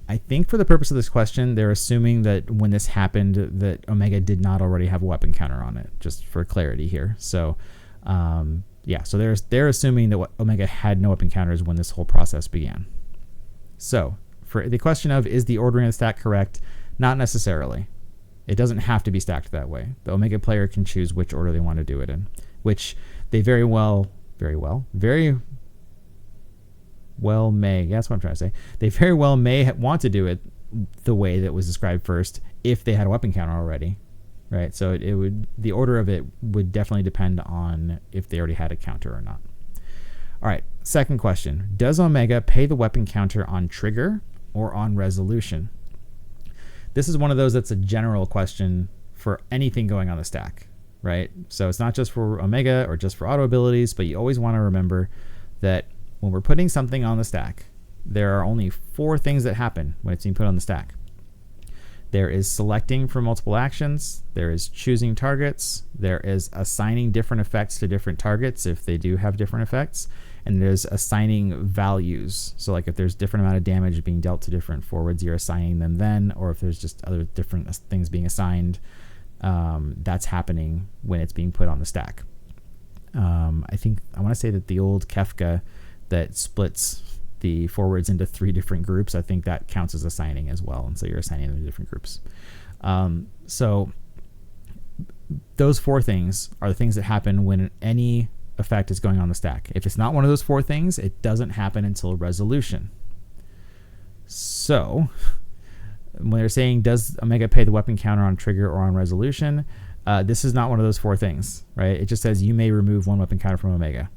I think for the purpose of this question, they're assuming that when this happened, that Omega did not already have a weapon counter on it, just for clarity here. So, so they're assuming that Omega had no weapon counters when this whole process began. So, for the question of, is the ordering of the stack correct? Not necessarily. It doesn't have to be stacked that way. The Omega player can choose which order they want to do it in, which they very well very well may. Yeah, that's what I'm trying to say. They very well may want to do it the way that was described first if they had a weapon counter already, right? So it would, the order of it would definitely depend on if they already had a counter or not. All right, second question. Does Omega pay the weapon counter on trigger or on resolution? This is one of those that's a general question for anything going on the stack, right? So it's not just for Omega or just for auto abilities, but you always want to remember that when we're putting something on the stack, there are only 4 things that happen when it's being put on the stack. There is selecting from multiple actions, there is choosing targets, there is assigning different effects to different targets if they do have different effects, and there's assigning values. So like if there's different amount of damage being dealt to different forwards, you're assigning them then, or if there's just other different things being assigned, that's happening when it's being put on the stack. I want to say that the old Kefka that splits the forwards into 3 different groups, I think that counts as assigning as well, and so you're assigning them to different groups. So those 4 things are the things that happen when any effect is going on the stack. If it's not one of those 4 things, it doesn't happen until resolution. So when they're saying, does Omega pay the weapon counter on trigger or on resolution, this is not one of those 4 things, right? It just says you may remove 1 weapon counter from Omega.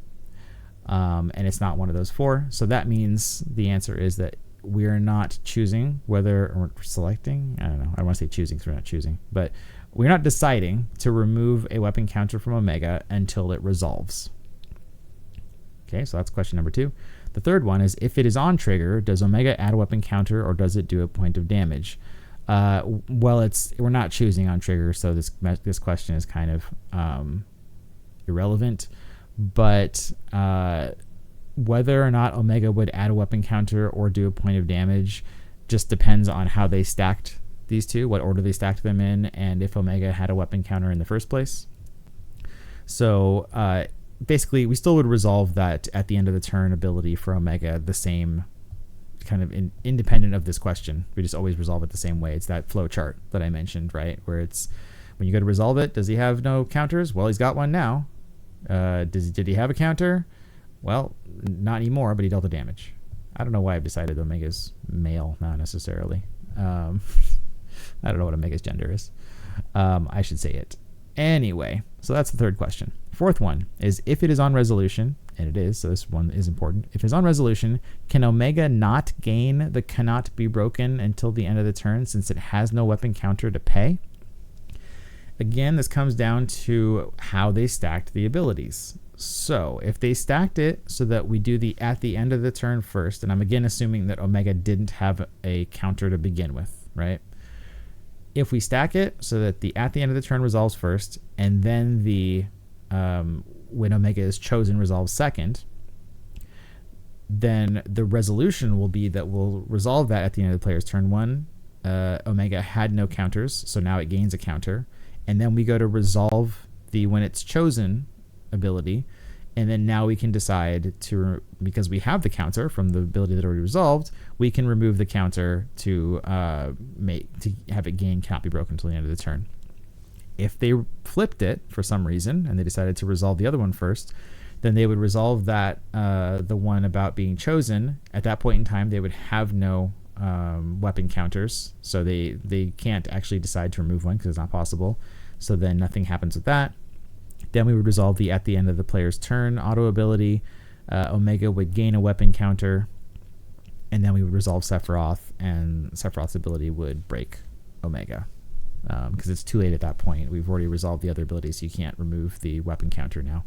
And it's not one of those 4. So that means the answer is that we're not choosing whether, or selecting, I don't know, I want to say choosing because we're not choosing, but we're not deciding to remove a weapon counter from Omega until it resolves. Okay, so that's question number 2. The third one is, if it is on trigger, does Omega add a weapon counter or does it do a point of damage? Well, we're not choosing on trigger, so this question is kind of irrelevant. But whether or not Omega would add a weapon counter or do a point of damage just depends on how they stacked these 2, what order they stacked them in, and if Omega had a weapon counter in the first place. So basically, we still would resolve that at the end of the turn ability for Omega the same kind of independent of this question. We just always resolve it the same way. It's that flow chart that I mentioned, right? Where it's, when you go to resolve it, does he have no counters? Well, he's got one now. Did he have a counter? Well, not anymore, but he dealt the damage. I don't know why I've decided Omega's male, not necessarily. I don't know what Omega's gender is. I should say it. Anyway, so that's the third question. Fourth one is, if it is on resolution, and it is, so this one is important. If it's on resolution, can Omega not gain the cannot be broken until the end of the turn since it has no weapon counter to pay? Again, this comes down to how they stacked the abilities. So if they stacked it so that we do the at the end of the turn first, and I'm again assuming that Omega didn't have a counter to begin with, right? If we stack it so that the at the end of the turn resolves first, and then the when Omega is chosen resolves second, then the resolution will be that we'll resolve that at the end of the player's turn 1. Omega had no counters, so now it gains a counter. And then we go to resolve the when it's chosen ability, and then now we can decide to, because we have the counter from the ability that already resolved, we can remove the counter to have it gain cannot be broken until the end of the turn. If they flipped it for some reason and they decided to resolve the other one first, then they would resolve that the one about being chosen. At that point in time, they would have no weapon counters, so they can't actually decide to remove one because it's not possible. So then nothing happens with that. Then we would resolve the at the end of the player's turn auto ability. Omega would gain a weapon counter, and then we would resolve Sephiroth, and Sephiroth's ability would break Omega because it's too late at that point. We've already resolved the other abilities, so you can't remove the weapon counter now.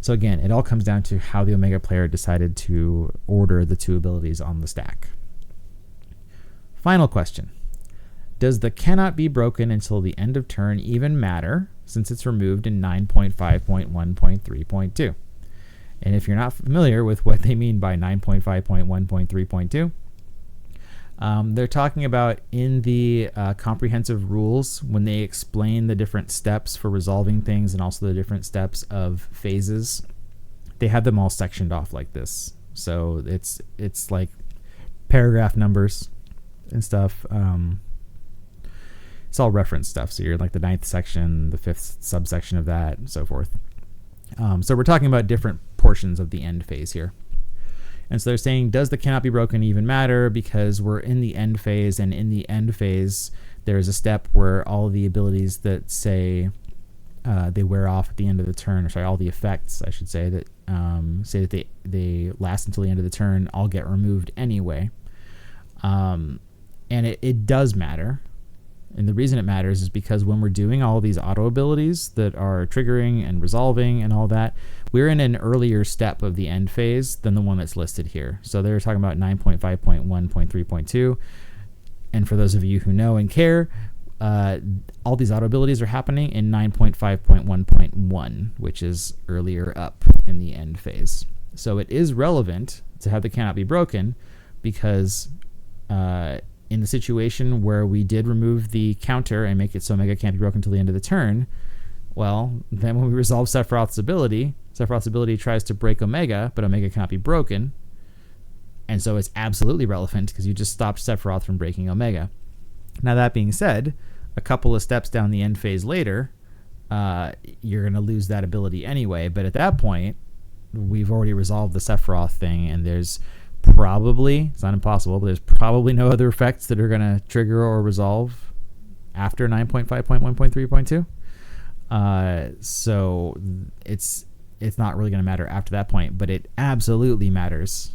So again, it all comes down to how the Omega player decided to order the 2 abilities on the stack. Final question. Does the cannot be broken until the end of turn even matter, since it's removed in 9.5.1.3.2? And if you're not familiar with what they mean by 9.5.1.3.2, they're talking about in the comprehensive rules, when they explain the different steps for resolving things and also the different steps of phases, they have them all sectioned off like this. So it's like paragraph numbers and stuff. It's all reference stuff. So you're in like the 9th section, the 5th subsection of that, and so forth. So we're talking about different portions of the end phase here. And so they're saying, does the cannot be broken even matter? Because we're in the end phase, and in the end phase, there's a step where all the abilities that say they wear off at the end of the turn, or sorry, all the effects, I should say, that say that they last until the end of the turn, all get removed anyway. And it does matter. And the reason it matters is because when we're doing all these auto abilities that are triggering and resolving and all that, we're in an earlier step of the end phase than the one that's listed here. So they're talking about 9.5.1.3.2. And for those of you who know and care, all these auto abilities are happening in 9.5.1.1, which is earlier up in the end phase. So it is relevant to have the cannot be broken, because in the situation where we did remove the counter and make it so Omega can't be broken until the end of the turn, well, then when we resolve Sephiroth's ability tries to break Omega, but Omega cannot be broken. And so it's absolutely relevant because you just stopped Sephiroth from breaking Omega. Now, that being said, a couple of steps down the end phase later, you're going to lose that ability anyway. But at that point, we've already resolved the Sephiroth thing, and there's probably, it's not impossible, but there's probably no other effects that are going to trigger or resolve after 9.5.1.3.2. So it's not really going to matter after that point, but it absolutely matters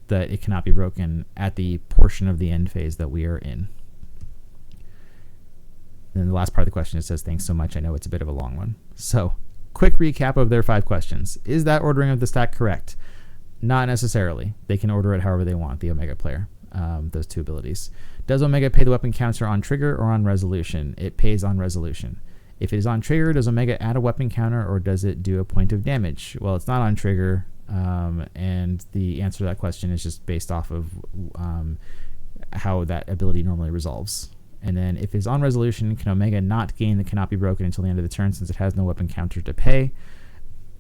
that it cannot be broken at the portion of the end phase that we are in. Then the last part of the question, it says, thanks so much. I know it's a bit of a long one. So, quick recap of their 5 questions. Is that ordering of the stack correct? Not necessarily. They can order it however they want, the Omega player, those 2 abilities. Does Omega pay the weapon counter on trigger or on resolution? It pays on resolution. If it is on trigger, does Omega add a weapon counter, or does it do a point of damage? Well, it's not on trigger, and the answer to that question is just based off of how that ability normally resolves. And then if it's on resolution, can Omega not gain the cannot be broken until the end of the turn since it has no weapon counter to pay?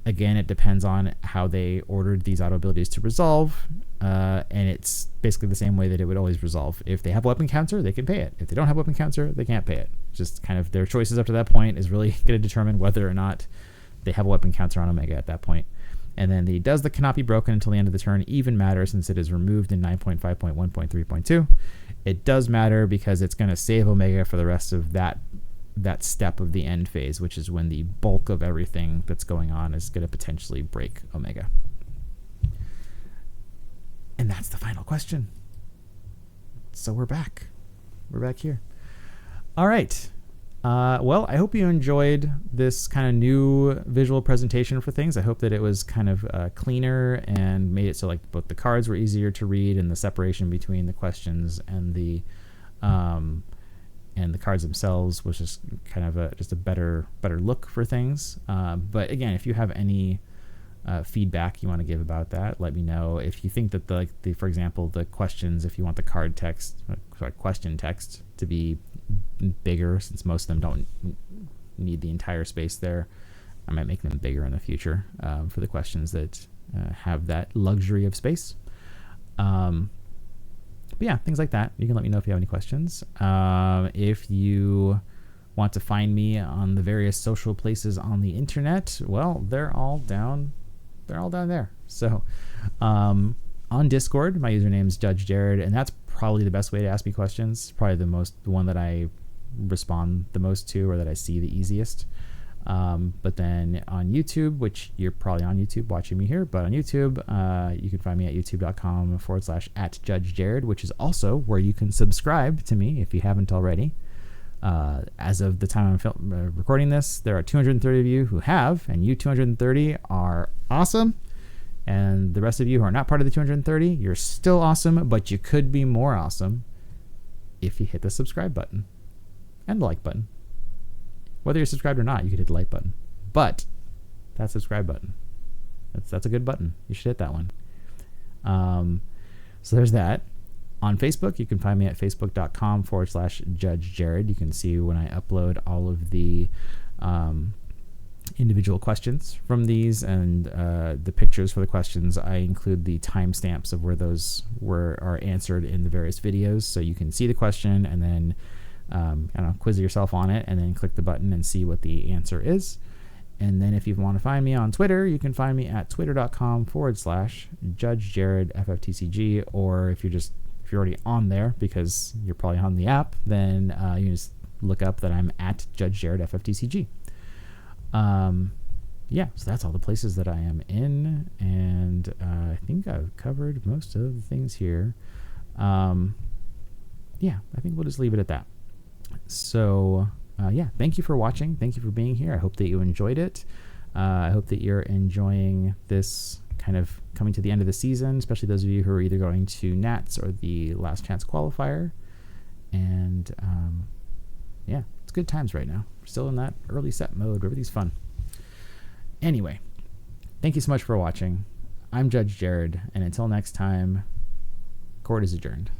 Again, it depends on how they ordered these auto abilities to resolve, and it's basically the same way that it would always resolve. If they have a weapon counter, they can pay it. If they don't have a weapon counter, they can't pay it. Just kind of their choices up to that point is really going to determine whether or not they have a weapon counter on Omega at that point. And then does the cannot be broken until the end of the turn even matter since it is removed in 9.5.1.3.2? It does matter because it's going to save Omega for the rest of that step of the end phase, which is when the bulk of everything that's going on is going to potentially break Omega. And that's the final question. So we're back. We're back here. All right. Well, I hope you enjoyed this kind of new visual presentation for things. I hope that it was kind of cleaner and made it so like both the cards were easier to read and the separation between the questions and the cards themselves was just kind of a better look for things. But again, if you have any feedback you want to give about that, let me know. If you think that for example, the questions, if you want the card text, question text to be bigger, since most of them don't need the entire space there, I might make them bigger in the future for the questions that have that luxury of space. But yeah, things like that. You can let me know if you have any questions. If you want to find me on the various social places on the internet, well, they're all down there. So on Discord, my username is Judge Jared, and that's probably the best way to ask me questions. Probably the one that I respond the most to, or that I see the easiest. But then on YouTube, which you're probably on YouTube watching me here, but on YouTube, you can find me at youtube.com/@JudgeJared, which is also where you can subscribe to me if you haven't already. As of the time I'm recording this, there are 230 of you who have, and you 230 are awesome. And the rest of you who are not part of the 230, you're still awesome, but you could be more awesome if you hit the subscribe button and the like button. Whether you're subscribed or not, you could hit the like button. But that subscribe button, that's a good button. You should hit that one. So there's that. On Facebook, you can find me at facebook.com/JudgeJared. You can see when I upload all of the individual questions from these, and the pictures for the questions. I include the timestamps of where those are answered in the various videos, so you can see the question and then quiz yourself on it, and then click the button and see what the answer is. And then if you want to find me on Twitter, you can find me at twitter.com/JudgeJaredFFTCG. Or if you're already on there, because you're probably on the app, then you just look up that I'm at JudgeJaredFFTCG. Yeah, so that's all the places that I am in, and I think I've covered most of the things here. Yeah, I think we'll just leave it at that. So yeah, thank you for watching. Thank you for being here. I hope that you enjoyed it. I hope that you're enjoying this kind of coming to the end of the season, especially those of you who are either going to Nats or the Last Chance qualifier. And yeah, it's good times right now. We're still in that early set mode where everything's fun. Anyway, thank you so much for watching. I'm Judge Jared, and until next time, court is adjourned.